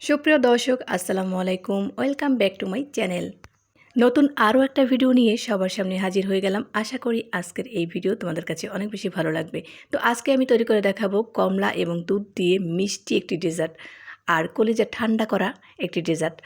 সুপ্রিয় দর্শক আসসালামু আলাইকুম, welcome back to my channel. নতুন আরও একটা ভিডিও নিয়ে সবার সামনে হাজির হয়ে গেলাম। আশা করি আজকের এই ভিডিও তোমাদের কাছে অনেক বেশি ভালো লাগবে। তো আজকে আমি তৈরি করে দেখাবো কমলা এবং দুধ দিয়ে মিষ্টি একটি ডেজার্ট আর কলিজা ঠান্ডা করা একটি ডেজার্ট।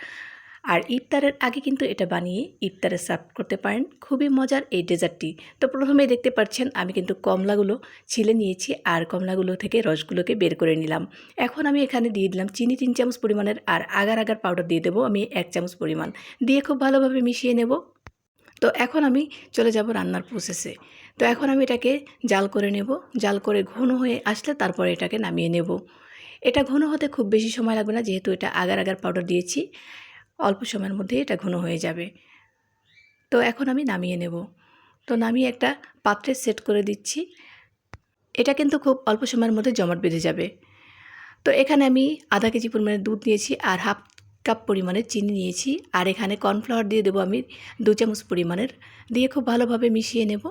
আর ইফতারের আগে কিন্তু এটা বানিয়ে ইফতারে সার্ভ করতে পারেন। খুবই মজার এই ডেজার্টটি। তো প্রথমেই দেখতে পাচ্ছেন আমি কিন্তু কমলাগুলো ছিলে নিয়েছি আর কমলাগুলো থেকে রসগুলোকে বের করে নিলাম। এখন আমি এখানে দিয়ে দিলাম চিনি 3 চামচ পরিমাণের আর আগার পাউডার দিয়ে দেবো আমি 1 চামচ পরিমাণ, দিয়ে খুব ভালোভাবে মিশিয়ে নেব। তো এখন আমি চলে যাব রান্নার প্রসেসে। তো এখন আমি এটাকে জাল করে নেব। জাল করে ঘন হয়ে আসলে তারপরে এটাকে নামিয়ে নেব। এটা ঘন হতে খুব বেশি সময় লাগবে না, যেহেতু এটা আগার পাউডার দিয়েছি। অল্প সময়ের মধ্যেই এটা ঘন হয়ে যাবে। তো এখন আমি নামিয়ে নেব। তো নামিয়ে একটা পাত্রে সেট করে দিচ্ছি। এটা কিন্তু খুব অল্প সময়ের মধ্যে জমাট বেঁধে যাবে। তো এখানে আমি আধা কেজি পরিমাণে দুধ নিয়েছি আর হাফ কাপ পরিমাণে চিনি নিয়েছি আর এখানে কর্নফ্লাওয়ার দিয়ে দেবো আমি 2 চামচ পরিমাণের, দিয়ে খুব ভালোভাবে মিশিয়ে নেব।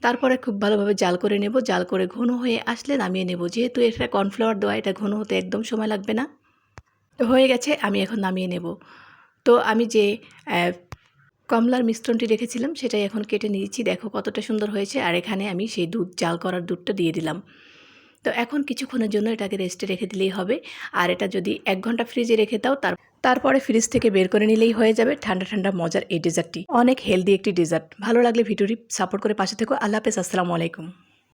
তারপরে খুব ভালোভাবে জাল করে নেব। জাল করে ঘন হয়ে আসলে নামিয়ে নেব। যেহেতু এটা কর্নফ্লাওয়ার দেওয়া, এটা ঘন হতে একদম সময় লাগবে না। তো হয়ে গেছে, আমি এখন নামিয়ে নেব। তো আমি যে কমলার মিশ্রণটি রেখেছিলাম সেটাই এখন কেটে নিয়েছি। দেখো কতটা সুন্দর হয়েছে। আর এখানে আমি সেই দুধ জাল করার দুধটা দিয়ে দিলাম। তো এখন কিছুক্ষণের জন্য এটাকে রেস্টে রেখে দিলেই হবে। আর এটা যদি 1 ঘন্টা ফ্রিজে রেখে দাও তারপরে ফ্রিজ থেকে বের করে নিলেই হয়ে যাবে ঠান্ডা ঠান্ডা মজার এই ডেজার্টটি। অনেক হেলদি একটি ডেজার্ট। ভালো লাগলে ভিডিওটি সাপোর্ট করে পাশে থেকো। আল্লাহ হাফেজ, আসসালামু আলাইকুম।